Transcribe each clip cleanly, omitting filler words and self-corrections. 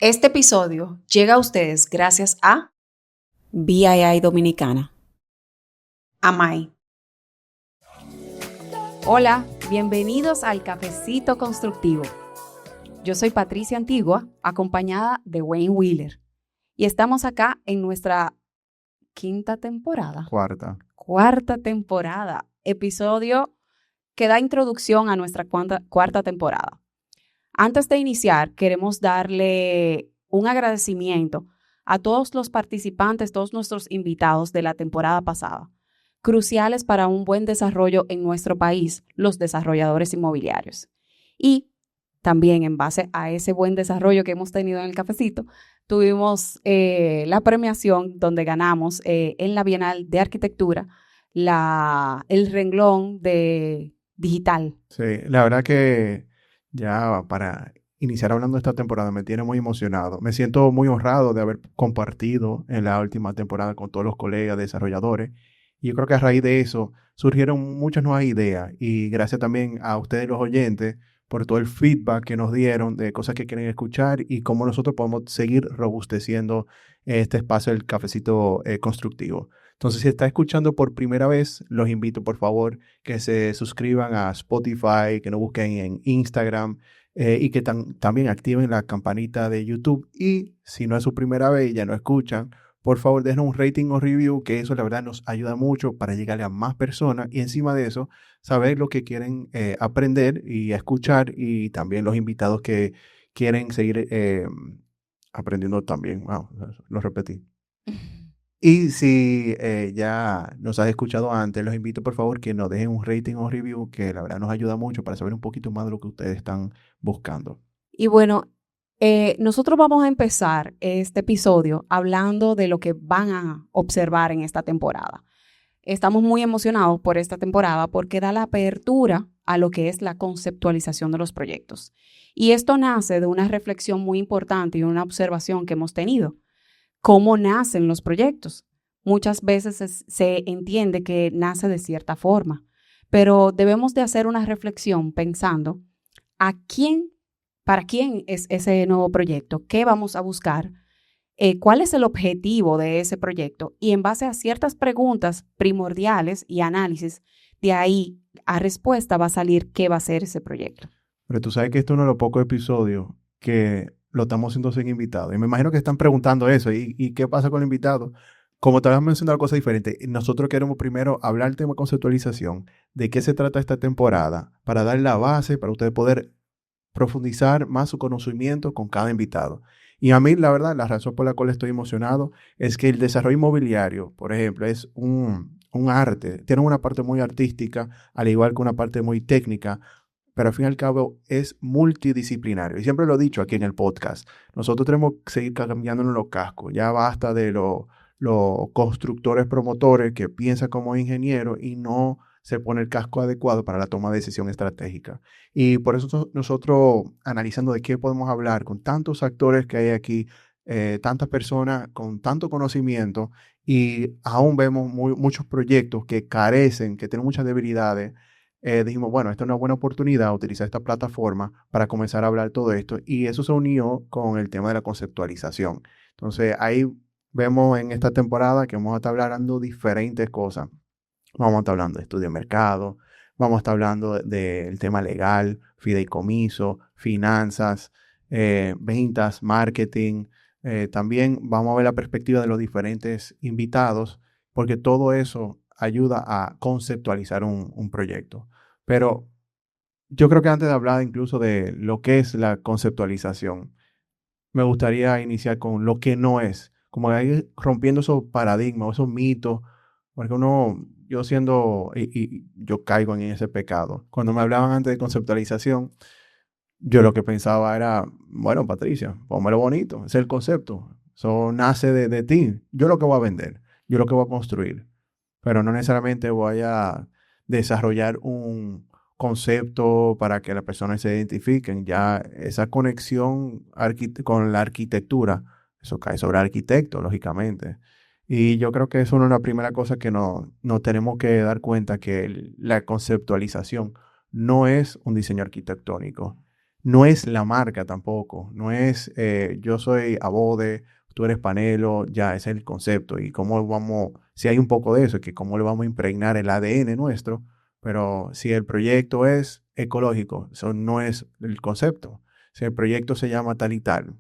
Este episodio llega a ustedes gracias a BII Dominicana. AMAI. Hola, bienvenidos al Cafecito Constructivo. Yo soy Patricia Antigua, acompañada de Wayne Wheeler. Y estamos acá en nuestra quinta temporada. Cuarta temporada. Episodio que da introducción a nuestra cuarta temporada. Antes de iniciar, queremos darle un agradecimiento a todos los participantes, todos nuestros invitados de la temporada pasada, cruciales para un buen desarrollo en nuestro país, los desarrolladores inmobiliarios. Y también en base a ese buen desarrollo que hemos tenido en el cafecito, tuvimos la premiación donde ganamos en la Bienal de Arquitectura el renglón de digital. Sí, la verdad que ya para iniciar hablando de esta temporada me tiene muy emocionado. Me siento muy honrado de haber compartido en la última temporada con todos los colegas desarrolladores. Y yo creo que a raíz de eso surgieron muchas nuevas ideas. Y gracias también a ustedes los oyentes por todo el feedback que nos dieron de cosas que quieren escuchar y cómo nosotros podemos seguir robusteciendo este espacio del cafecito constructivo. Entonces, si está escuchando por primera vez, los invito por favor que se suscriban a Spotify, que nos busquen en Instagram y que también activen la campanita de YouTube. Y si no es su primera vez y ya no escuchan, por favor dejen un rating o review, que eso la verdad nos ayuda mucho para llegarle a más personas y encima de eso saber lo que quieren aprender y escuchar y también los invitados que quieren seguir aprendiendo también. Wow, lo repetí. Y si ya nos has escuchado antes, los invito por favor que nos dejen un rating o review, que la verdad nos ayuda mucho para saber un poquito más de lo que ustedes están buscando. Y bueno, nosotros vamos a empezar este episodio hablando de lo que van a observar en esta temporada. Estamos muy emocionados por esta temporada porque da la apertura a lo que es la conceptualización de los proyectos. Y esto nace de una reflexión muy importante y una observación que hemos tenido. ¿Cómo nacen los proyectos? Muchas veces se entiende que nace de cierta forma, pero debemos de hacer una reflexión pensando para quién es ese nuevo proyecto, qué vamos a buscar, cuál es el objetivo de ese proyecto y en base a ciertas preguntas primordiales y análisis, de ahí a respuesta va a salir qué va a ser ese proyecto. Pero tú sabes que esto es uno de los pocos episodios que lo estamos haciendo sin invitado. Y me imagino que están preguntando eso. ¿Y qué pasa con el invitado? Como te habías mencionado cosas diferentes, nosotros queremos primero hablar del tema de conceptualización, de qué se trata esta temporada, para dar la base, para ustedes poder profundizar más su conocimiento con cada invitado. Y a mí, la verdad, la razón por la cual estoy emocionado es que el desarrollo inmobiliario, por ejemplo, es un arte. Tiene una parte muy artística, al igual que una parte muy técnica, pero al fin y al cabo es multidisciplinario. Y siempre lo he dicho aquí en el podcast. Nosotros tenemos que seguir cambiándonos los cascos. Ya basta de los constructores promotores que piensan como ingenieros y no se pone el casco adecuado para la toma de decisión estratégica. Y por eso nosotros, analizando de qué podemos hablar con tantos actores que hay aquí, tantas personas con tanto conocimiento, y aún vemos muchos proyectos que carecen, que tienen muchas debilidades, dijimos, bueno, esta es una buena oportunidad utilizar esta plataforma para comenzar a hablar todo esto. Y eso se unió con el tema de la conceptualización. Entonces, ahí vemos en esta temporada que vamos a estar hablando diferentes cosas. Vamos a estar hablando de estudio de mercado, vamos a estar hablando del tema legal, fideicomiso, finanzas, ventas, marketing. También vamos a ver la perspectiva de los diferentes invitados, porque todo eso ayuda a conceptualizar un proyecto. Pero yo creo que antes de hablar incluso de lo que es la conceptualización, me gustaría iniciar con lo que no es, como ir rompiendo esos paradigmas, esos mitos, porque yo caigo en ese pecado. Cuando me hablaban antes de conceptualización, yo lo que pensaba era, bueno, Patricia, pónmelo bonito, ese es el concepto, eso nace de ti, yo lo que voy a vender, yo lo que voy a construir, pero no necesariamente voy a desarrollar un concepto para que las personas se identifiquen. Ya esa conexión con la arquitectura, eso cae sobre el arquitecto, lógicamente. Y yo creo que eso es una primera cosa que nos tenemos que dar cuenta, que la conceptualización no es un diseño arquitectónico. no es la marca tampoco, no es yo soy Abode, tú eres Panelo, ya ese es el concepto. Y cómo vamos, si hay un poco de eso, que cómo le vamos a impregnar el ADN nuestro, pero si el proyecto es ecológico, eso no es el concepto. Si el proyecto se llama tal y tal,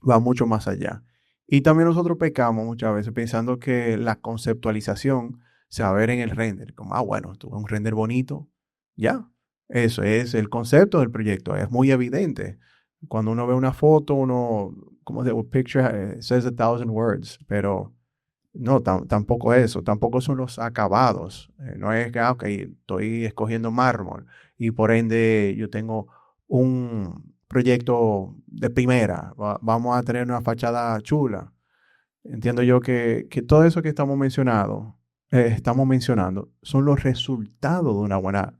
va mucho más allá. Y también nosotros pecamos muchas veces pensando que la conceptualización se va a ver en el render, como, bueno, esto es un render bonito, ya. Eso es el concepto del proyecto, es muy evidente. Cuando uno ve una foto, uno, como de picture says 1,000 words, pero no, tampoco eso, tampoco son los acabados. No es que, ok, estoy escogiendo mármol y por ende yo tengo un proyecto de primera, vamos a tener una fachada chula. Entiendo yo que todo eso que estamos mencionando son los resultados de una buena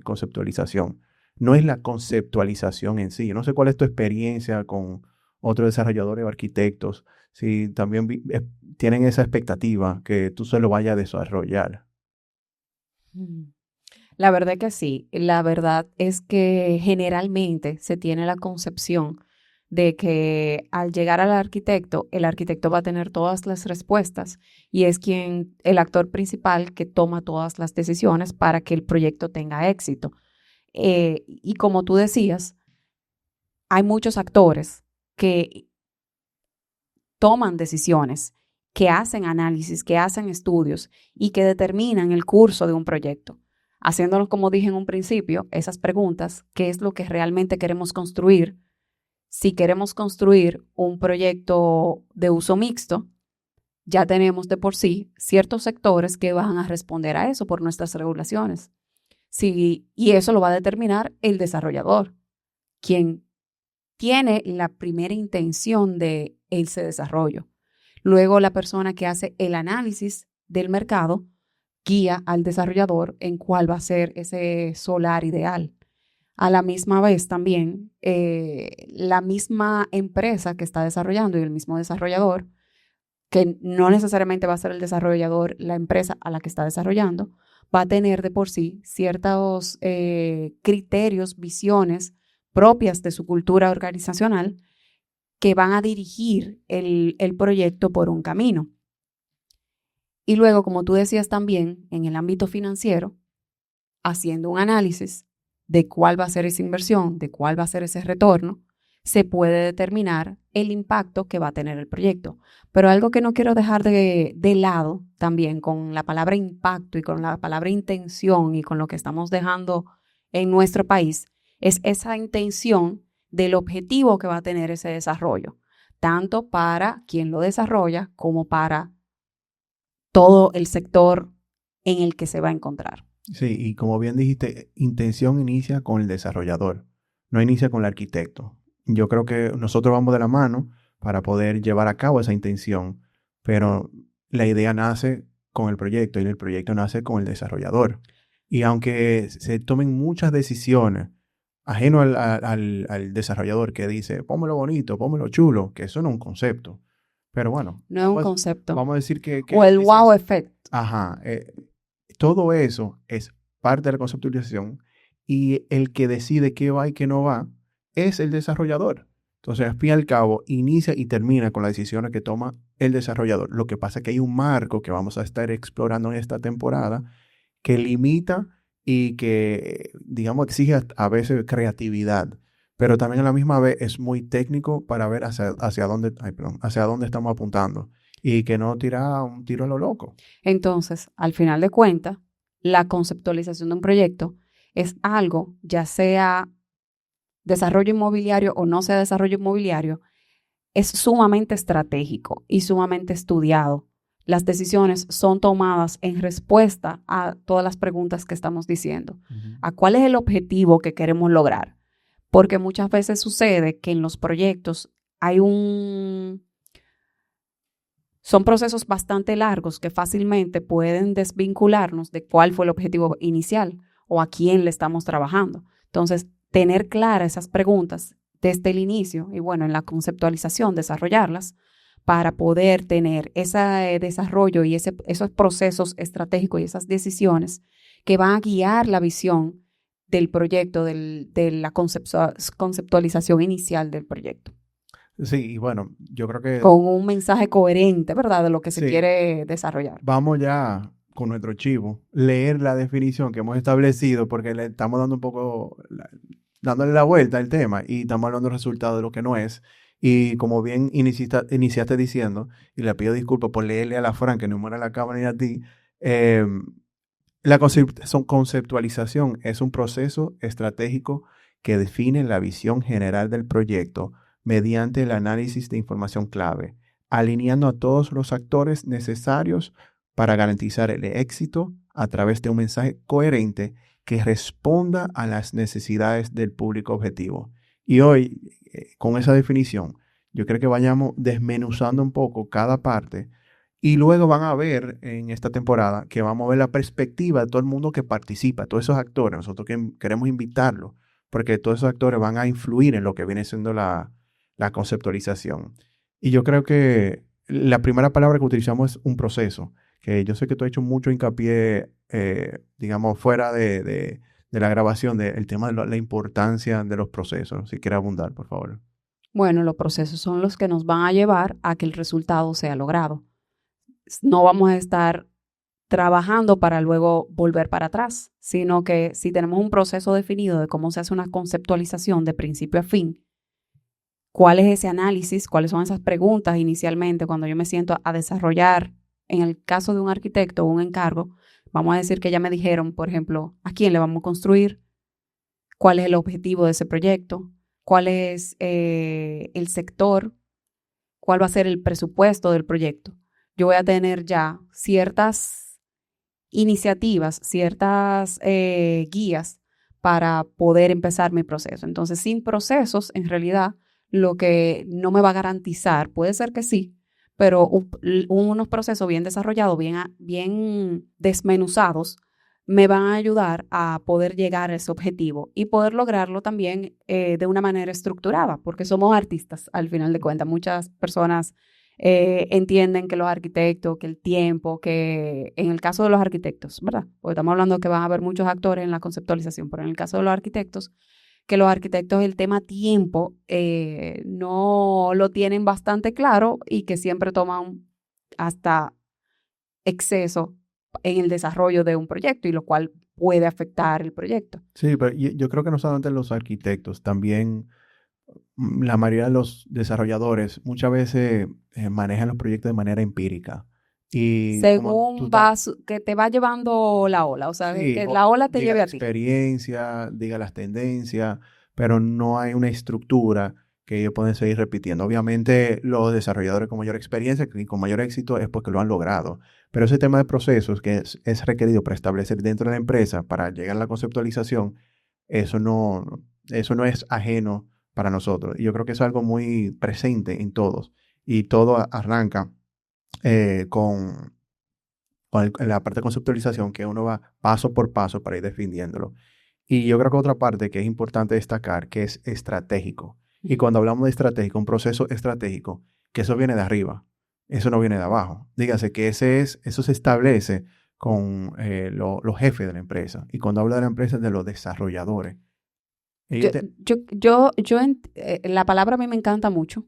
conceptualización. No es la conceptualización en sí. Yo no sé cuál es tu experiencia con otros desarrolladores o arquitectos, si también tienen esa expectativa que tú se lo vayas a desarrollar. La verdad que sí. La verdad es que generalmente se tiene la concepción de que al llegar al arquitecto, el arquitecto va a tener todas las respuestas y es el actor principal que toma todas las decisiones para que el proyecto tenga éxito. Y como tú decías, hay muchos actores que toman decisiones, que hacen análisis, que hacen estudios y que determinan el curso de un proyecto. Haciéndonos, como dije en un principio, esas preguntas, ¿qué es lo que realmente queremos construir? Si queremos construir un proyecto de uso mixto, ya tenemos de por sí ciertos sectores que van a responder a eso por nuestras regulaciones. Sí, y eso lo va a determinar el desarrollador, quien tiene la primera intención de ese desarrollo. Luego, la persona que hace el análisis del mercado guía al desarrollador en cuál va a ser ese solar ideal. A la misma vez también, la misma empresa que está desarrollando y el mismo desarrollador, que no necesariamente va a ser el desarrollador la empresa a la que está desarrollando, va a tener de por sí ciertos criterios, visiones propias de su cultura organizacional que van a dirigir el proyecto por un camino. Y luego, como tú decías también, en el ámbito financiero, haciendo un análisis de cuál va a ser esa inversión, de cuál va a ser ese retorno, se puede determinar el impacto que va a tener el proyecto. Pero algo que no quiero dejar de lado también con la palabra impacto y con la palabra intención y con lo que estamos dejando en nuestro país es esa intención del objetivo que va a tener ese desarrollo, tanto para quien lo desarrolla como para todo el sector en el que se va a encontrar. Sí, y como bien dijiste, intención inicia con el desarrollador, no inicia con el arquitecto. Yo creo que nosotros vamos de la mano para poder llevar a cabo esa intención, pero la idea nace con el proyecto y el proyecto nace con el desarrollador. Y aunque se tomen muchas decisiones ajeno al desarrollador que dice, pómelo bonito, pómelo chulo, que eso no es un concepto. Pero bueno, No es un concepto. vamos a decir que o el wow effect. Ajá. Todo eso es parte de la conceptualización y el que decide qué va y qué no va es el desarrollador. Entonces, al fin y al cabo, inicia y termina con las decisiones que toma el desarrollador. Lo que pasa es que hay un marco que vamos a estar explorando en esta temporada que limita y que, digamos, exige a veces creatividad, pero también a la misma vez es muy técnico para ver hacia dónde estamos apuntando y que no tira un tiro a lo loco. Entonces, al final de cuentas, la conceptualización de un proyecto es algo, ya sea desarrollo inmobiliario o no sea desarrollo inmobiliario, es sumamente estratégico y sumamente estudiado. Las decisiones son tomadas en respuesta a todas las preguntas que estamos diciendo. ¿A cuál es el objetivo que queremos lograr? Porque muchas veces sucede que en los proyectos son procesos bastante largos que fácilmente pueden desvincularnos de cuál fue el objetivo inicial o a quién le estamos trabajando. Entonces, tener claras esas preguntas desde el inicio y bueno, en la conceptualización, desarrollarlas para poder tener ese desarrollo y esos procesos estratégicos y esas decisiones que van a guiar la visión del proyecto, de la conceptualización inicial del proyecto, Sí, y bueno, yo creo que con un mensaje coherente, ¿verdad? De lo que se sí, quiere desarrollar. vamos ya con nuestro chivo, leer la definición que hemos establecido porque le estamos dando un poco, dándole la vuelta al tema y estamos hablando del resultado de lo que no es. Y como bien iniciaste diciendo, y le pido disculpas por leerle a la Fran, que no muera la cámara ni a ti, eh, la conceptualización es un proceso estratégico que define la visión general del proyecto mediante el análisis de información clave, alineando a todos los actores necesarios para garantizar el éxito a través de un mensaje coherente que responda a las necesidades del público objetivo. Y hoy, con esa definición, yo creo que vayamos desmenuzando un poco cada parte y luego van a ver en esta temporada que vamos a ver la perspectiva de todo el mundo que participa, todos esos actores. Nosotros queremos invitarlos porque todos esos actores van a influir en lo que viene siendo la conceptualización. Y yo creo que la primera palabra que utilizamos es un proceso, que yo sé que tú has hecho mucho hincapié, digamos, fuera de la grabación, del tema de la importancia de los procesos. Si quieres abundar, por favor. Bueno, los procesos son los que nos van a llevar a que el resultado sea logrado. No vamos a estar trabajando para luego volver para atrás, sino que si tenemos un proceso definido de cómo se hace una conceptualización de principio a fin, cuál es ese análisis, cuáles son esas preguntas inicialmente cuando yo me siento a desarrollar, en el caso de un arquitecto o un encargo, vamos a decir que ya me dijeron, por ejemplo, a quién le vamos a construir, cuál es el objetivo de ese proyecto, cuál es el sector, cuál va a ser el presupuesto del proyecto. Yo voy a tener ya ciertas iniciativas, ciertas guías para poder empezar mi proceso. Entonces, sin procesos, en realidad, lo que no me va a garantizar, puede ser que sí, pero unos procesos bien desarrollados, bien desmenuzados, me van a ayudar a poder llegar a ese objetivo y poder lograrlo también de una manera estructurada, porque somos artistas, al final de cuentas. Muchas personas entienden que los arquitectos, que el tiempo, que en el caso de los arquitectos, ¿verdad? Porque estamos hablando que van a haber muchos actores en la conceptualización, pero en el caso de los arquitectos, que los arquitectos el tema tiempo no lo tienen bastante claro y que siempre toman hasta exceso en el desarrollo de un proyecto y lo cual puede afectar el proyecto. Sí, pero yo creo que no solamente los arquitectos, también la mayoría de los desarrolladores muchas veces manejan los proyectos de manera empírica. Y como tú Según que te va llevando la ola, o sea, sí, que la ola te diga lleve la a ti. experiencia, diga las tendencias, pero no hay una estructura que ellos pueden seguir repitiendo. Obviamente, los desarrolladores con mayor experiencia y con mayor éxito es porque lo han logrado. Pero ese tema de procesos que es requerido para establecer dentro de la empresa, para llegar a la conceptualización, eso no es ajeno para nosotros. Y yo creo que es algo muy presente en todos. Y todo arranca con la parte de conceptualización, que uno va paso por paso para ir definiéndolo. Y yo creo que otra parte que es importante destacar, que es estratégico. Y cuando hablamos de estratégico, un proceso estratégico, que eso viene de arriba, eso no viene de abajo. Dígase que eso se establece con los jefes de la empresa. Y cuando hablo de la empresa, es de los desarrolladores. La palabra a mí me encanta mucho,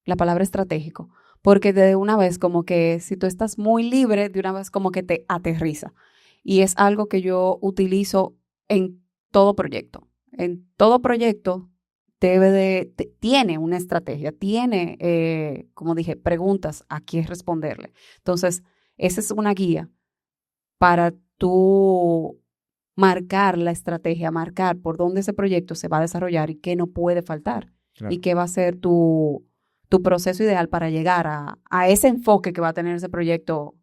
la palabra estratégico, porque de una vez como que si tú estás muy libre, de una vez como que te aterriza. Y es algo que yo utilizo en todo proyecto. En todo proyecto tiene una estrategia, tiene, como dije, preguntas a quién responderle. Entonces, esa es una guía para tú marcar la estrategia, marcar por dónde ese proyecto se va a desarrollar y qué no puede faltar. Claro. Y qué va a ser tu proceso ideal para llegar a ese enfoque que va a tener ese proyecto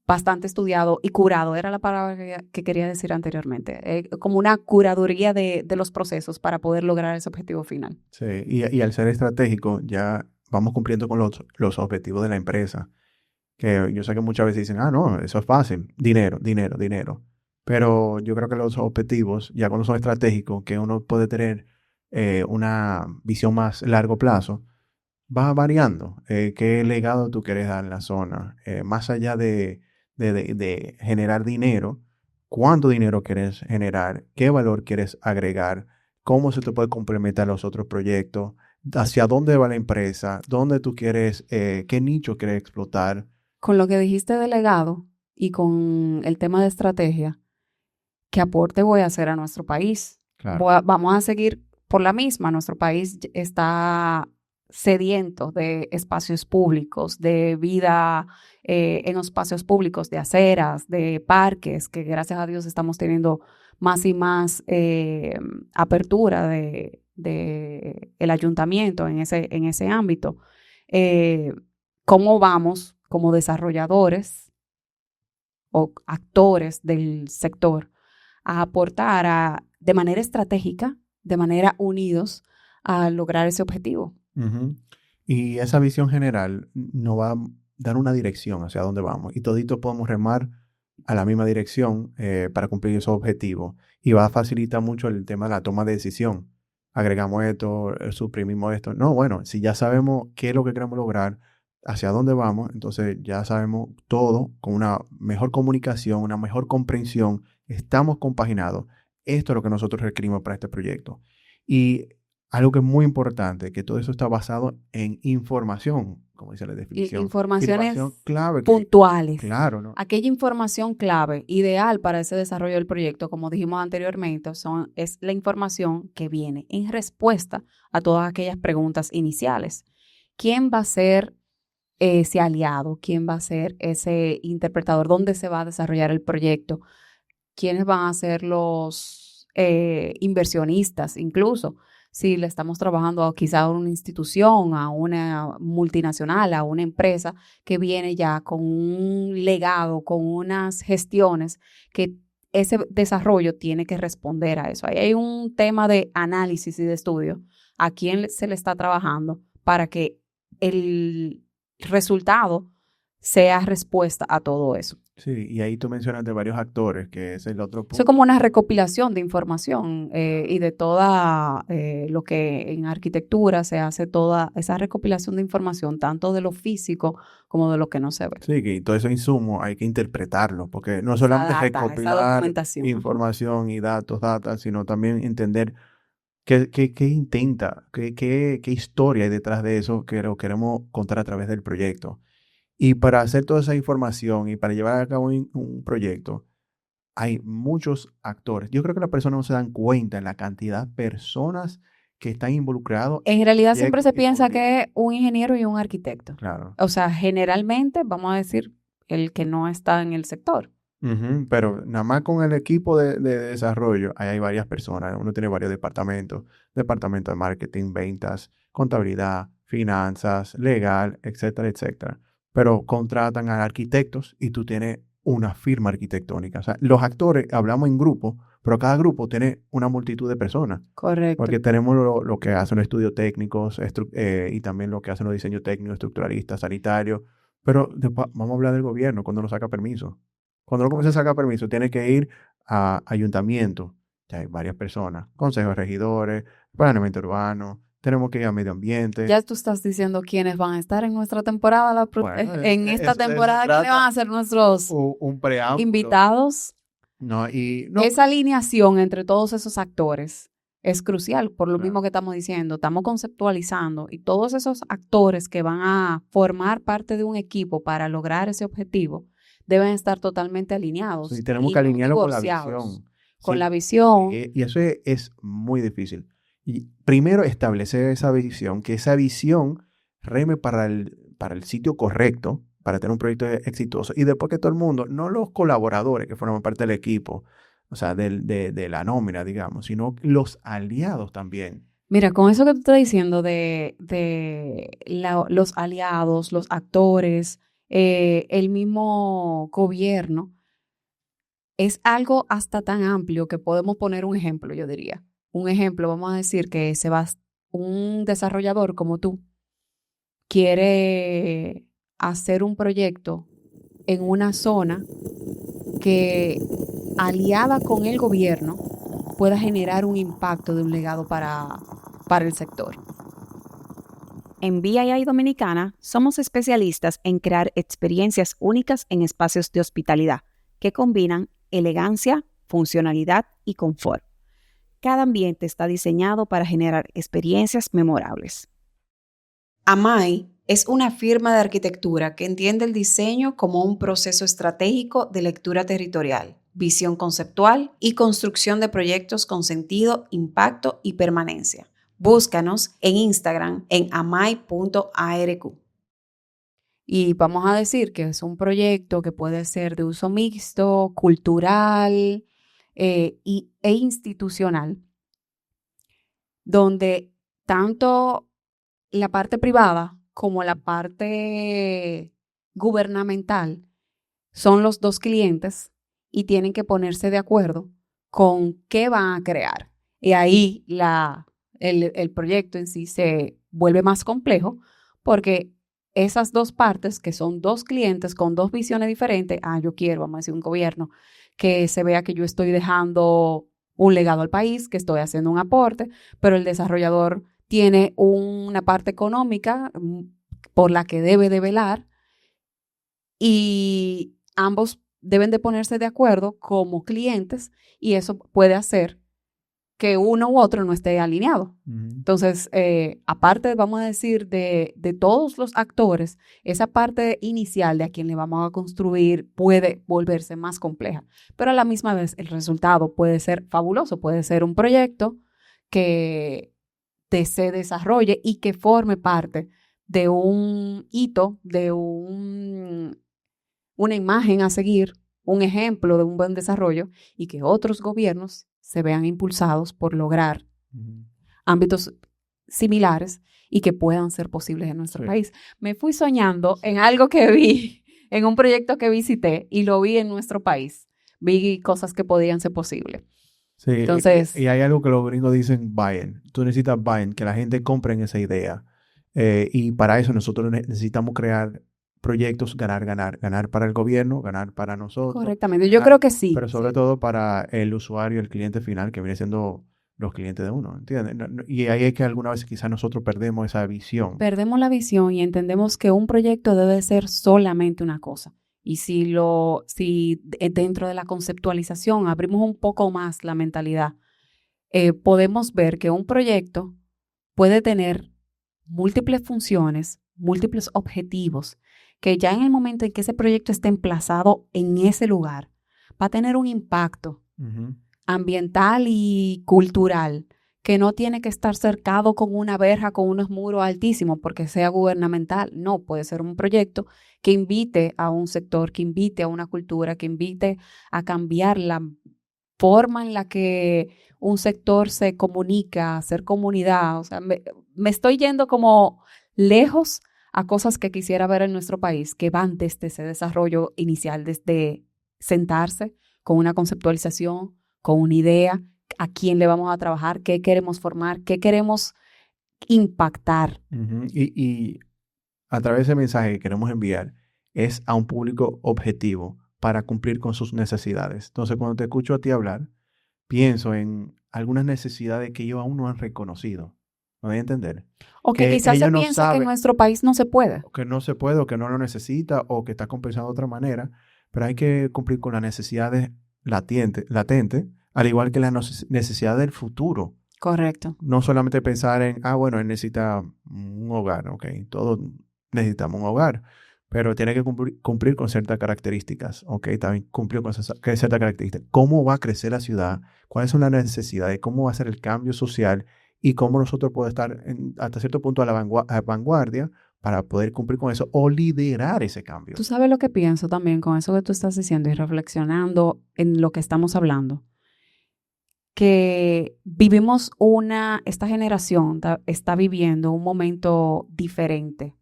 bastante estudiado y curado. Era la palabra que quería decir anteriormente. Como una curaduría de los procesos para poder lograr ese objetivo final. Sí, y al ser estratégico, ya vamos cumpliendo con los objetivos de la empresa. Que yo sé que muchas veces dicen, no, eso es fácil, dinero, dinero, dinero. Pero yo creo que los objetivos, ya cuando son estratégicos, que uno puede tener una visión más largo plazo, va variando. ¿Qué legado tú quieres dar en la zona? Más allá de generar dinero, cuánto dinero quieres generar, qué valor quieres agregar, cómo se te puede complementar los otros proyectos, hacia dónde va la empresa, dónde tú quieres, qué nicho quieres explotar. Con lo que dijiste de legado y con el tema de estrategia, ¿qué aporte voy a hacer a nuestro país? Claro. Vamos a seguir por la misma. Nuestro país está sediento de espacios públicos, de vida en los espacios públicos, de aceras, de parques, que gracias a Dios estamos teniendo más y más apertura de el ayuntamiento en ese ámbito. ¿Cómo vamos como desarrolladores o actores del sector a aportar de manera estratégica, de manera unidos, a lograr ese objetivo? Ujú. Y esa visión general nos va a dar una dirección hacia dónde vamos. Y toditos podemos remar a la misma dirección para cumplir esos objetivos. Y va a facilitar mucho el tema de la toma de decisión. Agregamos esto, suprimimos esto. No, bueno, si ya sabemos qué es lo que queremos lograr, hacia dónde vamos, entonces ya sabemos todo con una mejor comunicación, una mejor comprensión. Estamos compaginados. Esto es lo que nosotros requerimos para este proyecto. Y algo que es muy importante, que todo eso está basado en información, como dice la definición. Informaciones clave. puntuales. Claro, ¿no? Aquella información clave, ideal para ese desarrollo del proyecto, como dijimos anteriormente, es la información que viene en respuesta a todas aquellas preguntas iniciales. ¿Quién va a ser ese aliado? ¿Quién va a ser ese interpretador? ¿Dónde se va a desarrollar el proyecto? ¿Quiénes van a ser los inversionistas? Incluso si le estamos trabajando quizá a una institución, a una multinacional, a una empresa que viene ya con un legado, con unas gestiones que ese desarrollo tiene que responder a eso. Ahí hay un tema de análisis y de estudio a quién se le está trabajando para que el resultado sea respuesta a todo eso. Sí, y ahí tú mencionas de varios actores, que es el otro punto. Eso es como una recopilación de información y de toda lo que en arquitectura se hace, toda esa recopilación de información, tanto de lo físico como de lo que no se ve. Sí, que todo ese insumo hay que interpretarlo, porque no solamente Esa recopilar documentación. información y datos, sino también entender qué intenta, qué historia hay detrás de eso que lo queremos contar a través del proyecto. Y para hacer toda esa información y para llevar a cabo un proyecto, hay muchos actores. Yo creo que las personas no se dan cuenta en la cantidad de personas que están involucrados. En realidad siempre se piensa que es un ingeniero y un arquitecto. Claro. O sea, generalmente, vamos a decir, el que no está en el sector. Pero nada más con el equipo de desarrollo, ahí hay varias personas. Uno tiene varios departamentos. Departamento de marketing, ventas, contabilidad, finanzas, legal, etcétera, etcétera. Pero contratan a arquitectos y tú tienes una firma arquitectónica. O sea, los actores hablamos en grupo, pero cada grupo tiene una multitud de personas. Correcto. Porque tenemos lo que hacen los estudios técnicos y también lo que hacen los diseños técnicos, estructuralistas, sanitarios. Pero después vamos a hablar del gobierno cuando nos saca permiso. Cuando uno comienza a sacar permiso, tiene que ir a ayuntamiento. Ya hay varias personas, consejos de regidores, planeamiento urbano. Tenemos que ir a medio ambiente. Ya tú estás diciendo quiénes van a estar en nuestra temporada. En esta temporada, ¿quiénes van a ser nuestros un preámbulo. invitados? No. Esa alineación entre todos esos actores es crucial, por lo Claro. mismo que estamos diciendo. Estamos conceptualizando y todos esos actores que van a formar parte de un equipo para lograr ese objetivo deben estar totalmente alineados. Sí, tenemos y que alinearlo con la negociados. visión. Con Sí. la visión. Y eso es muy difícil. Y primero establecer esa visión, que esa visión reme para el sitio correcto, para tener un proyecto exitoso. Y después que todo el mundo, no los colaboradores que forman parte del equipo, o sea, de la nómina, digamos, sino los aliados también. Mira, con eso que tú estás diciendo los aliados, los actores, el mismo gobierno, es algo hasta tan amplio que podemos poner un ejemplo, yo diría. Un ejemplo, vamos a decir que un desarrollador como tú quiere hacer un proyecto en una zona que, aliada con el gobierno, pueda generar un impacto de un legado para el sector. En BII Dominicana somos especialistas en crear experiencias únicas en espacios de hospitalidad que combinan elegancia, funcionalidad y confort. Cada ambiente está diseñado para generar experiencias memorables. AMAI es una firma de arquitectura que entiende el diseño como un proceso estratégico de lectura territorial, visión conceptual y construcción de proyectos con sentido, impacto y permanencia. Búscanos en Instagram en amai.arq. Y vamos a decir que es un proyecto que puede ser de uso mixto, cultural e institucional, donde tanto la parte privada como la parte gubernamental son los dos clientes y tienen que ponerse de acuerdo con qué van a crear. Y ahí el proyecto en sí se vuelve más complejo porque esas dos partes, que son dos clientes con dos visiones diferentes, yo quiero, vamos a decir, un gobierno que se vea que yo estoy dejando un legado al país, que estoy haciendo un aporte, pero el desarrollador tiene una parte económica por la que debe de velar y ambos deben de ponerse de acuerdo como clientes y eso puede hacer que uno u otro no esté alineado. Entonces, aparte, vamos a decir, de todos los actores, esa parte inicial de a quien le vamos a construir puede volverse más compleja, pero a la misma vez el resultado puede ser fabuloso, puede ser un proyecto que se desarrolle y que forme parte de un hito, de una imagen a seguir, un ejemplo de un buen desarrollo y que otros gobiernos se vean impulsados por lograr ámbitos similares y que puedan ser posibles en nuestro país. Me fui soñando en algo que vi, en un proyecto que visité y lo vi en nuestro país. Vi cosas que podían ser posibles. Sí, Entonces, y hay algo que los gringos dicen buy-in. Tú necesitas buy-in, que la gente compre en esa idea. Y para eso nosotros necesitamos crear proyectos, ganar para el gobierno, ganar para nosotros. Correctamente, yo creo que sí. Pero sobre todo para el usuario, el cliente final, que viene siendo los clientes de uno, ¿entiendes? Y ahí es que alguna vez quizás nosotros perdemos esa visión. Perdemos la visión y entendemos que un proyecto debe ser solamente una cosa. Y si dentro de la conceptualización abrimos un poco más la mentalidad, podemos ver que un proyecto puede tener múltiples funciones, múltiples objetivos, que ya en el momento en que ese proyecto esté emplazado en ese lugar, va a tener un impacto ambiental y cultural que no tiene que estar cercado con una verja, con unos muros altísimos porque sea gubernamental. No, puede ser un proyecto que invite a un sector, que invite a una cultura, que invite a cambiar la forma en la que un sector se comunica, hacer comunidad. O sea, me estoy yendo como lejos a cosas que quisiera ver en nuestro país, que van desde ese desarrollo inicial, desde sentarse con una conceptualización, con una idea, a quién le vamos a trabajar, qué queremos formar, qué queremos impactar. Y a través de ese mensaje que queremos enviar es a un público objetivo para cumplir con sus necesidades. Entonces, cuando te escucho a ti hablar, pienso en algunas necesidades que ellos aún no han reconocido. ¿Me voy a entender? O que quizás se piensa que en nuestro país no se puede. O que no se puede, o que no lo necesita, o que está compensado de otra manera. Pero hay que cumplir con las necesidades latentes, al igual que las necesidades del futuro. Correcto. No solamente pensar en, bueno, él necesita un hogar, ok. Todos necesitamos un hogar, pero tiene que cumplir con ciertas características, ok. También cumplió con ciertas características. ¿Cómo va a crecer la ciudad? ¿Cuáles son las necesidades? ¿Cómo va a ser el cambio social? Y cómo nosotros podemos estar hasta cierto punto a la vanguardia para poder cumplir con eso o liderar ese cambio. Tú sabes lo que pienso también con eso que tú estás diciendo y reflexionando en lo que estamos hablando. Que esta generación está viviendo un momento diferente.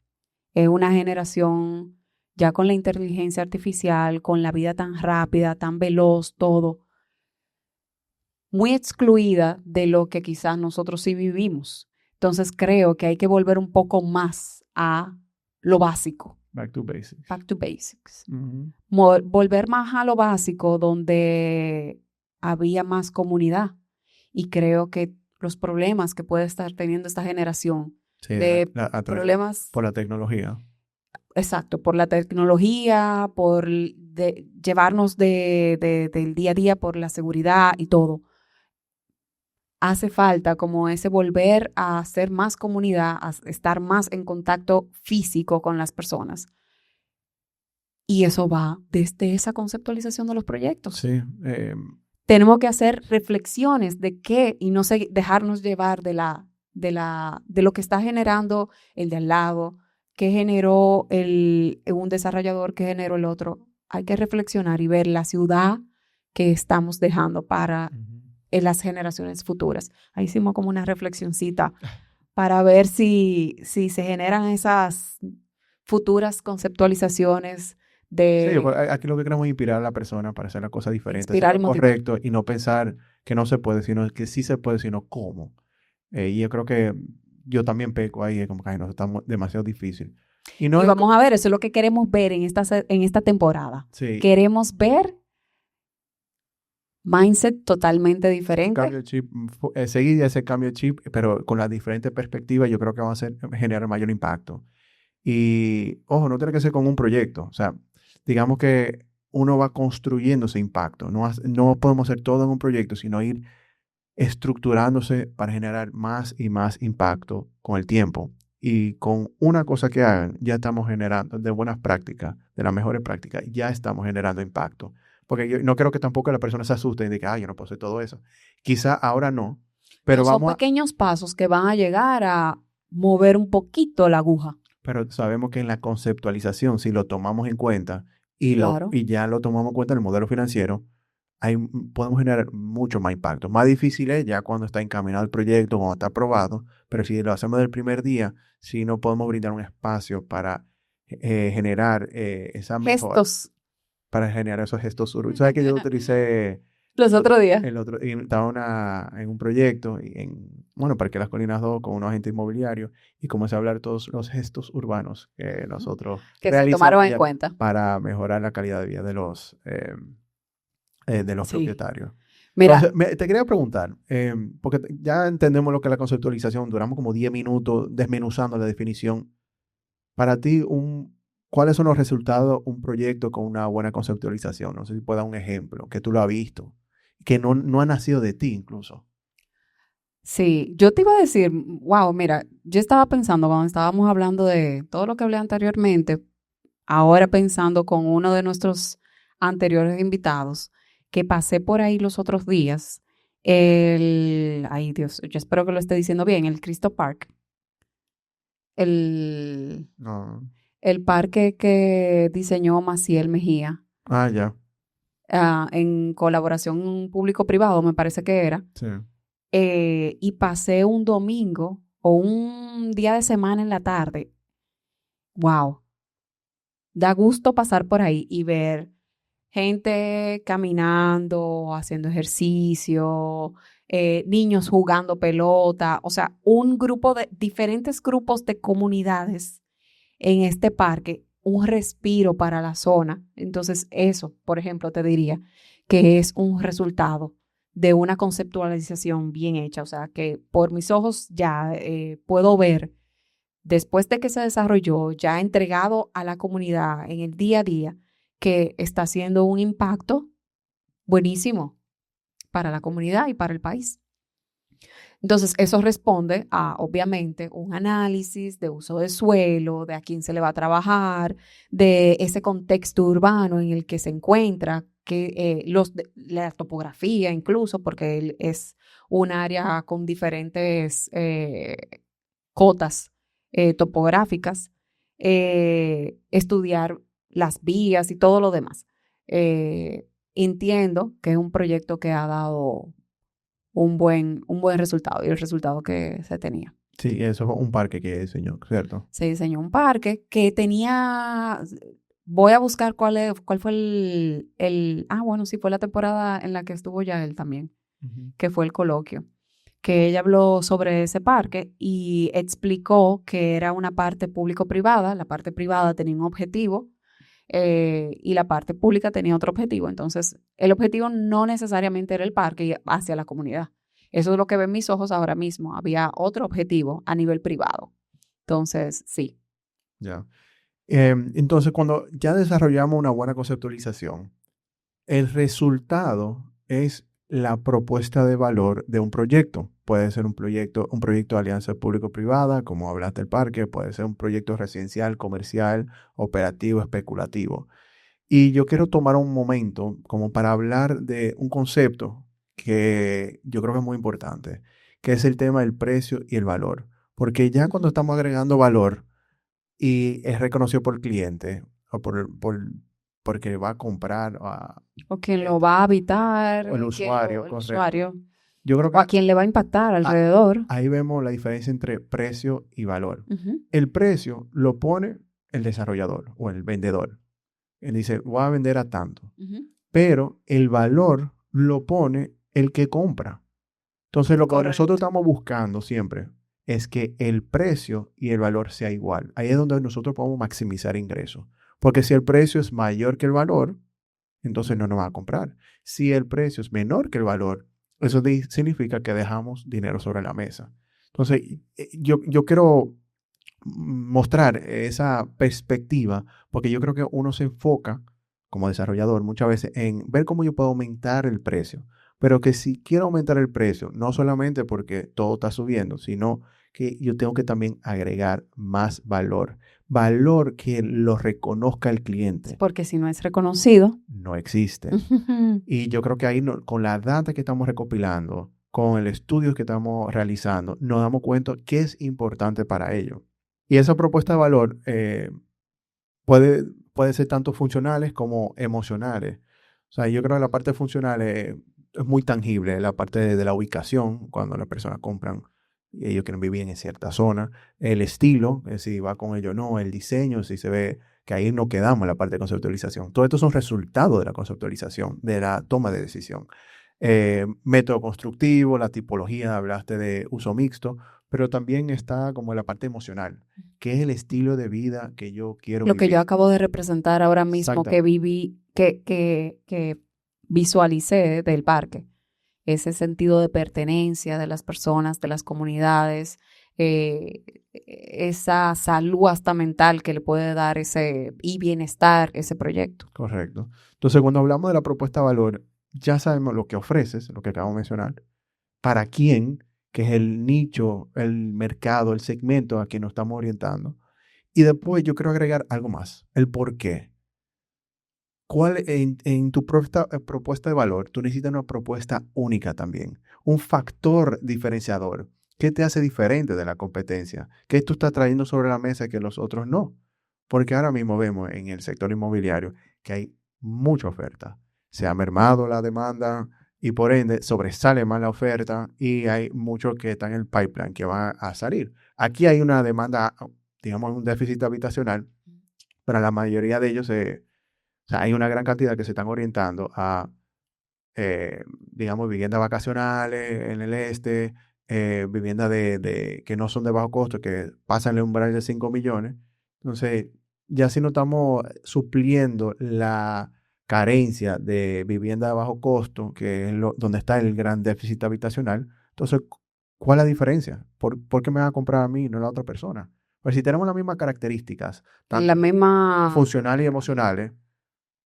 Es una generación ya con la inteligencia artificial, con la vida tan rápida, tan veloz, todo, muy excluida de lo que quizás nosotros sí vivimos. Entonces creo que hay que volver un poco más a lo básico. Back to basics. Back to basics. Volver más a lo básico donde había más comunidad. Y creo que los problemas que puede estar teniendo esta generación problemas por la tecnología. Exacto, por la tecnología, por llevarnos del día a día por la seguridad y todo. Hace falta como ese volver a ser más comunidad, a estar más en contacto físico con las personas. Y eso va desde esa conceptualización de los proyectos. Sí. Tenemos que hacer reflexiones de qué y no dejarnos llevar de lo que está generando el de al lado, qué generó un desarrollador, qué generó el otro. Hay que reflexionar y ver la ciudad que estamos dejando para las generaciones futuras. Ahí hicimos como una reflexioncita para ver si se generan esas futuras conceptualizaciones Sí, aquí lo que queremos es inspirar a la persona para hacer las cosas diferentes, hacer lo correcto y no pensar que no se puede, sino que sí se puede, sino cómo. Y yo creo que yo también peco ahí, como que nos está demasiado difícil. Y vamos a ver, eso es lo que queremos ver en esta temporada. Sí. Queremos ver mindset totalmente diferente. Cambio de chip, seguir ese cambio de chip, pero con las diferentes perspectivas, yo creo que vamos a generar mayor impacto. Y, ojo, no tiene que ser con un proyecto. O sea, digamos que uno va construyendo ese impacto. No podemos hacer todo en un proyecto, sino ir estructurándose para generar más y más impacto con el tiempo. Y con una cosa que hagan, ya estamos generando, de buenas prácticas, de las mejores prácticas, ya estamos generando impacto. Porque yo no creo que tampoco la persona se asuste y diga, yo no puedo hacer todo eso. Quizá ahora no, pero son pequeños pasos que van a llegar a mover un poquito la aguja. Pero sabemos que en la conceptualización, si lo tomamos en cuenta y ya lo tomamos en cuenta en el modelo financiero, podemos generar mucho más impacto. Más difícil es ya cuando está encaminado el proyecto, cuando está aprobado, pero si lo hacemos del primer día, sí no podemos brindar un espacio para generar esa mejora. Gestos. Para generar esos gestos urbanos. ¿Sabes que yo utilicé los otros días? Estaba en un proyecto, Parque Las Colinas 2 con unos agentes inmobiliarios y comencé a hablar todos los gestos urbanos que nosotros que se tomaron en cuenta para mejorar la calidad de vida de los sí. propietarios. Mira, entonces, te quería preguntar, porque ya entendemos lo que es la conceptualización, duramos como 10 minutos desmenuzando la definición. Para ti, ¿cuáles son los resultados de un proyecto con una buena conceptualización? No sé si puedes dar un ejemplo, que tú lo has visto, que no ha nacido de ti incluso. Sí, yo te iba a decir, wow, mira, yo estaba pensando cuando estábamos hablando de todo lo que hablé anteriormente, ahora pensando con uno de nuestros anteriores invitados, que pasé por ahí los otros días, ay Dios, yo espero que lo esté diciendo bien, el Cristo Park. No. El parque que diseñó Maciel Mejía. Ah, ya. En colaboración público-privado, me parece que era. Sí. Y pasé un domingo o un día de semana en la tarde. Wow. Da gusto pasar por ahí y ver gente caminando, haciendo ejercicio, niños jugando pelota, o sea, diferentes grupos de comunidades en este parque, un respiro para la zona. Entonces, eso, por ejemplo, te diría que es un resultado de una conceptualización bien hecha. O sea, que por mis ojos ya puedo ver, después de que se desarrolló, ya entregado a la comunidad en el día a día, que está haciendo un impacto buenísimo para la comunidad y para el país. Entonces, eso responde a, obviamente, un análisis de uso de suelo, de a quién se le va a trabajar, de ese contexto urbano en el que se encuentra, la topografía incluso, porque es un área con diferentes cotas topográficas, estudiar las vías y todo lo demás. Entiendo que es un proyecto que ha dado un buen resultado y el resultado que se tenía. Sí, eso fue un parque que diseñó, ¿cierto? Se diseñó un parque que tenía, voy a buscar cuál fue sí, fue la temporada en la que estuvo ya él también, que fue el coloquio, que ella habló sobre ese parque y explicó que era una parte público-privada, la parte privada tenía un objetivo y la parte pública tenía otro objetivo. Entonces, el objetivo no necesariamente era el parque hacia la comunidad. Eso es lo que ven mis ojos ahora mismo. Había otro objetivo a nivel privado. Entonces, sí. Ya. Entonces, cuando ya desarrollamos una buena conceptualización, el resultado es la propuesta de valor de un proyecto. Puede ser un proyecto de alianza público-privada, como hablaste del parque, puede ser un proyecto residencial, comercial, operativo, especulativo. Y yo quiero tomar un momento como para hablar de un concepto que yo creo que es muy importante, que es el tema del precio y el valor. Porque ya cuando estamos agregando valor y es reconocido por el cliente o porque va a comprar O quien lo va a habitar, o el usuario, el correcto. usuario, Yo creo o que a quien le va a impactar alrededor. ahí vemos la diferencia entre precio y valor. Ujú. El precio lo pone el desarrollador o el vendedor. Él dice, voy a vender a tanto. Ujú. Pero el valor lo pone el que compra. Entonces, lo que Correcto. nosotros estamos buscando siempre es que el precio y el valor sea igual. Ahí es donde nosotros podemos maximizar ingresos. Porque si el precio es mayor que el valor, entonces no nos va a comprar. Si el precio es menor que el valor, eso significa que dejamos dinero sobre la mesa. Entonces, yo quiero mostrar esa perspectiva, porque yo creo que uno se enfoca como desarrollador muchas veces en ver cómo yo puedo aumentar el precio, pero que si quiero aumentar el precio, no solamente porque todo está subiendo, sino que yo tengo que también agregar más valor que lo reconozca el cliente. Porque si no es reconocido, No existe. Y yo creo que ahí con la data que estamos recopilando, con el estudio que estamos realizando, nos damos cuenta que es importante para ello. Y esa propuesta de valor puede ser tanto funcionales como emocionales. O sea, yo creo que la parte funcional es muy tangible, la parte de la ubicación, cuando las personas compran y ellos quieren vivir en cierta zona, el estilo, si va con ello o no, el diseño, si se ve que ahí no quedamos en la parte de conceptualización. Todo esto son resultados de la conceptualización, de la toma de decisión. Método constructivo, la tipología, hablaste de uso mixto, pero también está como la parte emocional, que es el estilo de vida que yo quiero lo que vivir. yo acabo de representar ahora mismo, que viví, que visualicé del parque, ese sentido de pertenencia de las personas, de las comunidades, esa salud hasta mental que le puede dar y bienestar ese proyecto. Correcto. Entonces, cuando hablamos de la propuesta de valor, ya sabemos lo que ofreces, lo que acabo de mencionar, para quién, que es el nicho, el mercado, el segmento a quien nos estamos orientando. Y después yo quiero agregar algo más, el por qué. En tu propuesta de valor, tú necesitas una propuesta única también, un factor diferenciador. ¿Qué te hace diferente de la competencia? ¿Qué tú estás trayendo sobre la mesa que los otros no? Porque ahora mismo vemos en el sector inmobiliario que hay mucha oferta. Se ha mermado la demanda y por ende sobresale más la oferta y hay muchos que están en el pipeline que van a salir. Aquí hay una demanda, digamos, un déficit habitacional, pero la mayoría de ellos o sea, hay una gran cantidad que se están orientando a, digamos, viviendas vacacionales en el este, viviendas que no son de bajo costo, que pasan el umbral de 5 millones. Entonces, ya si no estamos supliendo la carencia de vivienda de bajo costo, que es donde está el gran déficit habitacional, entonces, ¿cuál es la diferencia? ¿Por qué me van a comprar a mí y no a la otra persona? Pues si tenemos las mismas características, La tanto misma... funcionales y emocionales,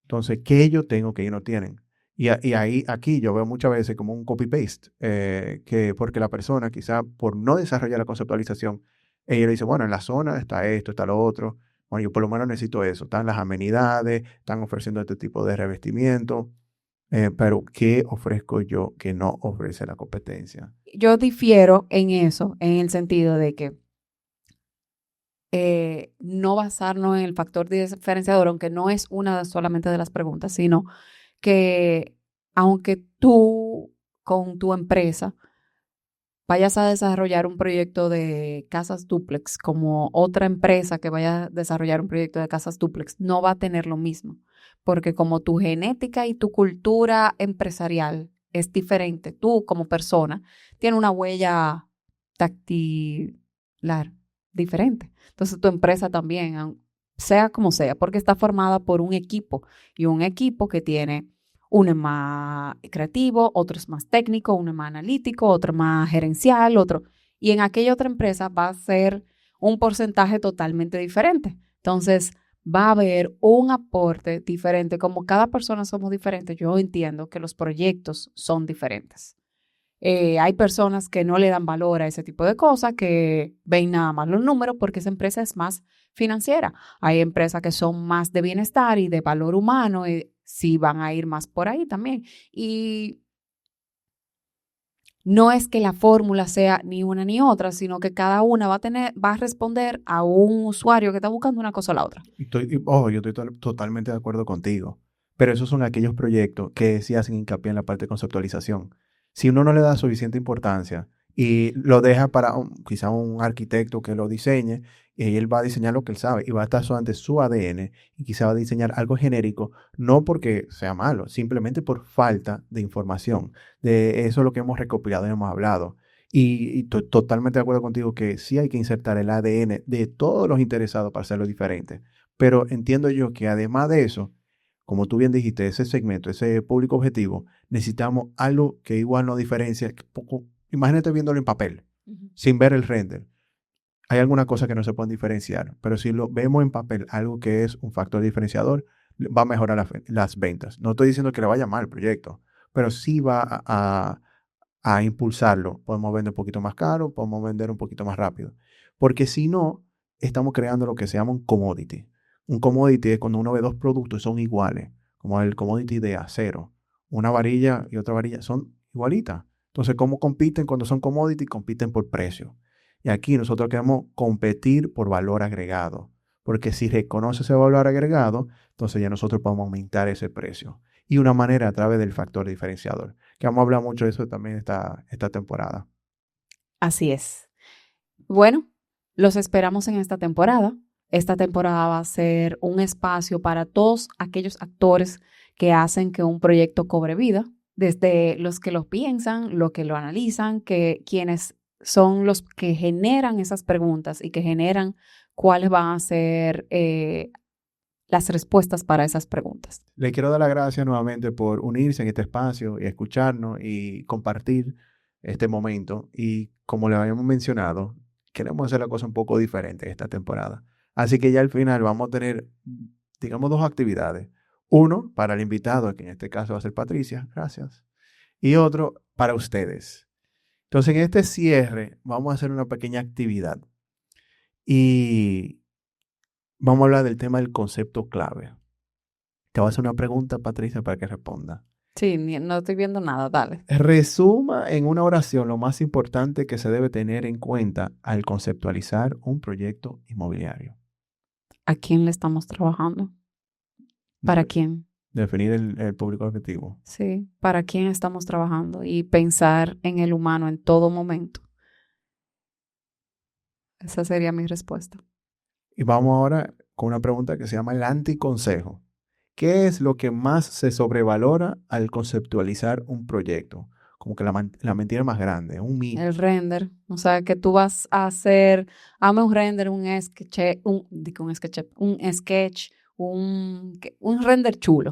entonces, ¿qué yo tengo que ellos no tienen? Y aquí yo veo muchas veces como un copy-paste, que porque la persona quizá por no desarrollar la conceptualización, ella le dice, bueno, en la zona está esto, está lo otro, bueno, yo por lo menos necesito eso, están las amenidades, están ofreciendo este tipo de revestimiento, pero ¿qué ofrezco yo que no ofrece la competencia? Yo difiero en eso, en el sentido de que no basarnos en el factor diferenciador, aunque no es una solamente de las preguntas, sino que aunque tú con tu empresa vayas a desarrollar un proyecto de casas dúplex, como otra empresa que vaya a desarrollar un proyecto de casas dúplex, no va a tener lo mismo, porque como tu genética y tu cultura empresarial es diferente, tú como persona tienes una huella dactilar diferente. Entonces tu empresa también, sea como sea, porque está formada por un equipo y un equipo que tiene uno es más creativo, otro es más técnico, uno es más analítico, otro es más gerencial, otro. Y en aquella otra empresa va a ser un porcentaje totalmente diferente. Entonces, va a haber un aporte diferente. Como cada persona somos diferentes, yo entiendo que los proyectos son diferentes. Hay personas que no le dan valor a ese tipo de cosas, que ven nada más los números porque esa empresa es más financiera. Hay empresas que son más de bienestar y de valor humano y sí van a ir más por ahí también. Y no es que la fórmula sea ni una ni otra, sino que cada una va a responder a un usuario que está buscando una cosa o la otra. Yo estoy totalmente de acuerdo contigo. Pero esos son aquellos proyectos que sí hacen hincapié en la parte de conceptualización. Si uno no le da suficiente importancia y lo deja para quizá un arquitecto que lo diseñe, y él va a diseñar lo que él sabe y va a estar solamente su ADN y quizá va a diseñar algo genérico, no porque sea malo, simplemente por falta de información. De eso es lo que hemos recopilado y hemos hablado. Y estoy totalmente de acuerdo contigo que sí hay que insertar el ADN de todos los interesados para hacerlo diferente. Pero entiendo yo que además de eso, como tú bien dijiste, ese segmento, ese público objetivo, necesitamos algo que igual nos diferencia. Imagínate viéndolo en papel, sin ver el render. Hay alguna cosa que no se pueden diferenciar, pero si lo vemos en papel, algo que es un factor diferenciador, va a mejorar las ventas. No estoy diciendo que le vaya mal el proyecto, pero sí va a impulsarlo. Podemos vender un poquito más caro, podemos vender un poquito más rápido. Porque si no, estamos creando lo que se llama un commodity. Un commodity es cuando uno ve dos productos y son iguales, como el commodity de acero. Una varilla y otra varilla son igualitas. Entonces, ¿cómo compiten cuando son commodity? Compiten por precio. Y aquí nosotros queremos competir por valor agregado. Porque si reconoce ese valor agregado, entonces ya nosotros podemos aumentar ese precio. Y una manera a través del factor diferenciador, que vamos a hablar mucho de eso también esta temporada. Así es. Bueno, los esperamos en esta temporada. Esta temporada va a ser un espacio para todos aquellos actores que hacen que un proyecto cobre vida, desde los que lo piensan, los que lo analizan, quienes son los que generan esas preguntas y que generan cuáles van a ser las respuestas para esas preguntas. Le quiero dar las gracias nuevamente por unirse en este espacio y escucharnos y compartir este momento. Y como le habíamos mencionado, queremos hacer la cosa un poco diferente esta temporada. Así que ya al final vamos a tener, digamos, dos actividades. Uno para el invitado, que en este caso va a ser Patricia, gracias. Y otro para ustedes. Entonces, en este cierre vamos a hacer una pequeña actividad. Y vamos a hablar del tema del concepto clave. Te voy a hacer una pregunta, Patricia, para que responda. Sí, no estoy viendo nada, dale. Resuma en una oración lo más importante que se debe tener en cuenta al conceptualizar un proyecto inmobiliario. ¿A quién le estamos trabajando? ¿Para quién? Definir el público objetivo. Sí, ¿para quién estamos trabajando? Y pensar en el humano en todo momento. Esa sería mi respuesta. Y vamos ahora con una pregunta que se llama el anticonsejo. ¿Qué es lo que más se sobrevalora al conceptualizar un proyecto? Como que la mentira más grande, un mito. El render. O sea, que tú vas a hacer, hazme un render, un sketch, un render chulo.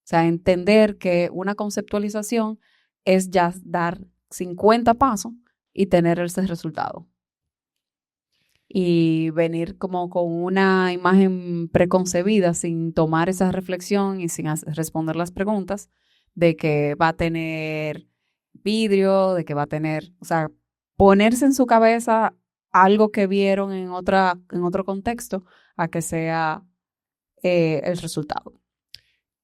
O sea, entender que una conceptualización es ya dar 50 pasos y tener ese resultado. Y venir como con una imagen preconcebida sin tomar esa reflexión y sin responder las preguntas de que va a tener vidrio, de que va a tener, o sea, ponerse en su cabeza algo que vieron en otro contexto a que sea el resultado.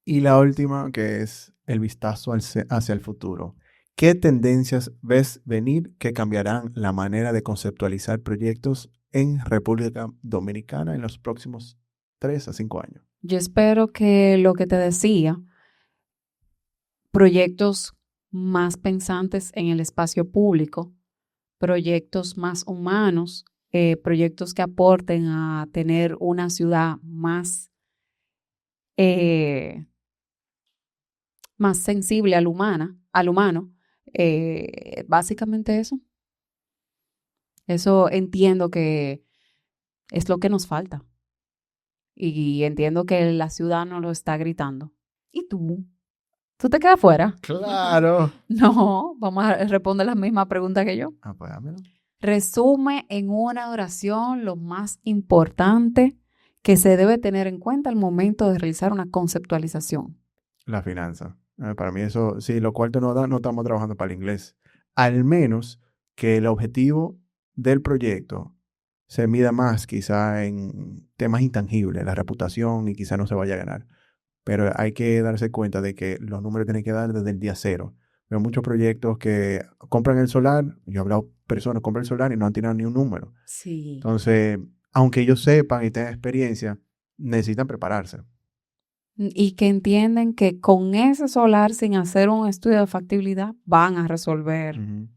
Y la última, que es el vistazo hacia el futuro. ¿Qué tendencias ves venir que cambiarán la manera de conceptualizar proyectos en República Dominicana en los próximos 3 a 5 años? Yo espero que lo que te decía, proyectos más pensantes en el espacio público, proyectos más humanos, proyectos que aporten a tener una ciudad más sensible al humano. Básicamente eso. Eso entiendo que es lo que nos falta. Y entiendo que la ciudad nos lo está gritando. ¿Y tú? ¿Tú te quedas fuera? Claro. No, vamos a responder la misma pregunta que yo. Dámelo. Resume en una oración lo más importante que se debe tener en cuenta al momento de realizar una conceptualización? La finanza. Para mí eso, sí, lo cuarto no da, no estamos trabajando para el inglés. Al menos que el objetivo del proyecto se mida más quizá en temas intangibles, la reputación y quizá no se vaya a ganar. Pero hay que darse cuenta de que los números tienen que dar desde el día cero. Veo muchos proyectos que compran el solar, yo he hablado personas, compran el solar y no han tirado ni un número. Sí. Entonces, aunque ellos sepan y tengan experiencia, necesitan prepararse. Y que entienden que con ese solar, sin hacer un estudio de factibilidad, van a resolver Ujú,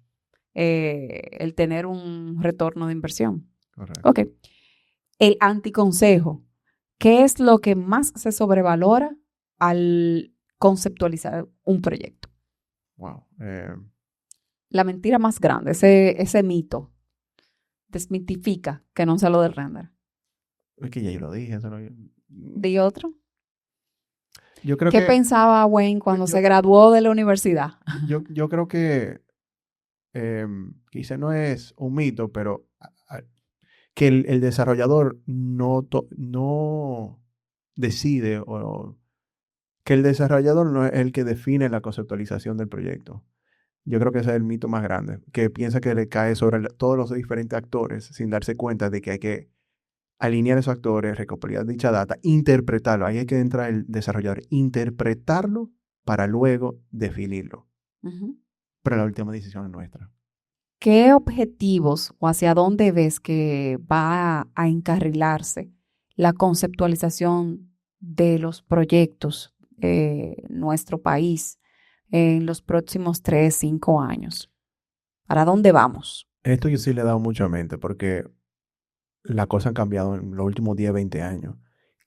el tener un retorno de inversión. correcto. Ok. El anticonsejo. ¿Qué es lo que más se sobrevalora al conceptualizar un proyecto? Wow. La mentira más grande, ese mito. Desmitifica que no sea lo del render. Es que ya yo lo dije. Eso no- ¿Di otro? Yo creo ¿Qué que, pensaba Wayne cuando yo- se graduó de la universidad? yo creo que quizá no es un mito, pero que el desarrollador no decide o que el desarrollador no es el que define la conceptualización del proyecto. Yo creo que ese es el mito más grande, que piensa que le cae sobre todos los diferentes actores sin darse cuenta de que hay que alinear esos actores, recopilar dicha data, interpretarlo. Ahí hay que entrar el desarrollador, interpretarlo para luego definirlo. Ujú. Pero la última decisión es nuestra. ¿Qué objetivos o hacia dónde ves que va a encarrilarse la conceptualización de los proyectos en nuestro país en los próximos 3, 5 años? ¿Para dónde vamos? Esto yo sí le he dado mucho a mente porque las cosas han cambiado en los últimos 10, 20 años.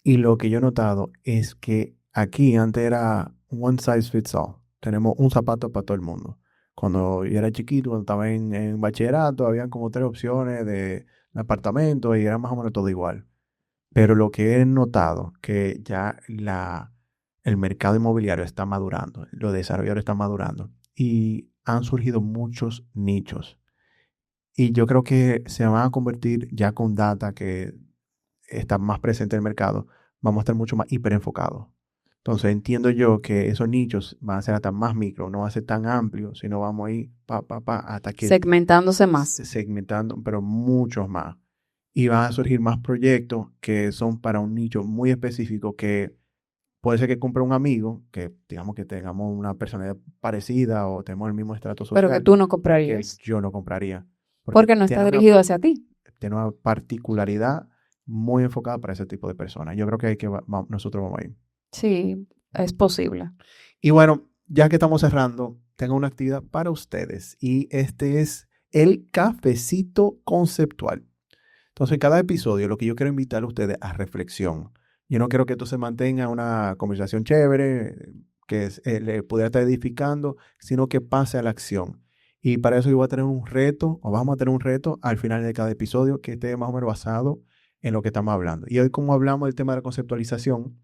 Y lo que yo he notado es que aquí antes era one size fits all. Tenemos un zapato para todo el mundo. Cuando yo era chiquito, cuando estaba en bachillerato, habían como 3 opciones de apartamento y era más o menos todo igual. Pero lo que he notado que ya el mercado inmobiliario está madurando, los desarrolladores están madurando y han surgido muchos nichos. Y yo creo que se van a convertir ya con data que está más presente en el mercado, vamos a estar mucho más hiperenfocados. Entonces entiendo yo que esos nichos van a ser hasta más micro, no va a ser tan amplio, sino vamos a ir hasta que Segmentándose más. segmentando, pero muchos más. Y van a surgir más proyectos que son para un nicho muy específico que puede ser que compre un amigo, que digamos que tengamos una personalidad parecida o tenemos el mismo estrato Pero que social, tú no que comprarías. yo no compraría. Porque no está dirigido hacia ti. Tiene una particularidad muy enfocada para ese tipo de personas. Yo creo que, nosotros vamos a ir. Sí, es posible. Y bueno, ya que estamos cerrando, tengo una actividad para ustedes y este es el cafecito conceptual. Entonces, en cada episodio, lo que yo quiero invitar a ustedes a reflexión. Yo no quiero que esto se mantenga una conversación chévere, que le pudiera estar edificando, sino que pase a la acción. Y para eso yo voy a tener un reto, o vamos a tener un reto al final de cada episodio que esté más o menos basado en lo que estamos hablando. Y hoy, como hablamos del tema de la conceptualización,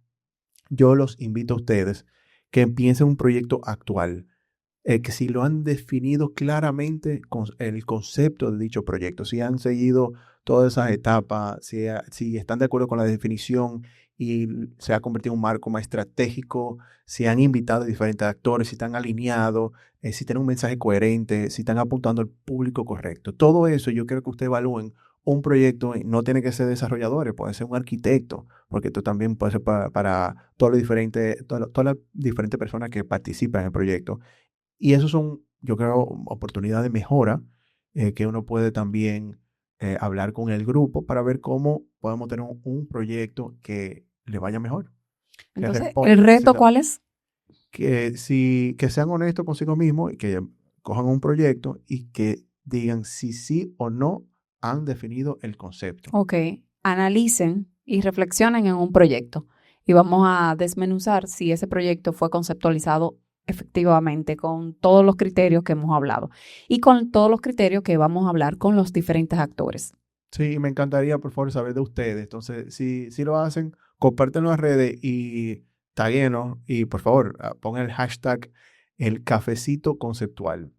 yo los invito a ustedes que empiecen un proyecto actual, que si lo han definido claramente con el concepto de dicho proyecto, si han seguido todas esas etapas, si están de acuerdo con la definición y se ha convertido en un marco más estratégico, si han invitado a diferentes actores, si están alineados, si tienen un mensaje coherente, si están apuntando al público correcto. Todo eso yo quiero que ustedes evalúen un proyecto. No tiene que ser desarrolladores, puede ser un arquitecto, porque esto también puede ser para todas las diferentes personas que participan en el proyecto. Y esos son, yo creo, oportunidades de mejora que uno puede también hablar con el grupo para ver cómo podemos tener un proyecto que le vaya mejor. Que Entonces, responda ¿el a la reto necesidad. cuál es? Que sean honestos consigo mismos y que cojan un proyecto y que digan si sí o no han definido el concepto. Ok, analicen y reflexionen en un proyecto y vamos a desmenuzar si ese proyecto fue conceptualizado efectivamente con todos los criterios que hemos hablado y con todos los criterios que vamos a hablar con los diferentes actores. Sí, me encantaría, por favor, saber de ustedes. Entonces, si lo hacen, compártenlo en las redes y taguenos. Y, por favor, pongan el hashtag el cafecito conceptual.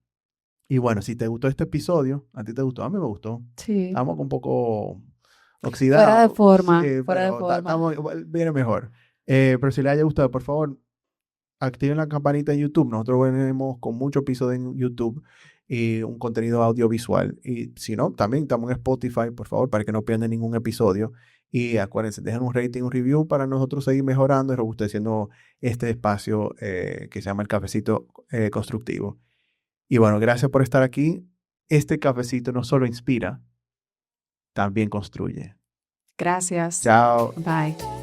Y bueno, si te gustó este episodio, a ti te gustó, a mí me gustó. Sí. Estamos un poco oxidado. Fuera de forma, Sí, fuera de pero forma. viene mejor. Pero si les haya gustado, por favor, activen la campanita en YouTube. Nosotros venimos con muchos episodios en YouTube y un contenido audiovisual. Y si no, también estamos en Spotify, por favor, para que no pierdan ningún episodio. Y acuérdense, dejen un rating, un review para nosotros seguir mejorando y robusteciendo este espacio que se llama el Cafecito Constructivo. Y bueno, gracias por estar aquí. Este cafecito no solo inspira, también construye. Gracias. Chao. Bye.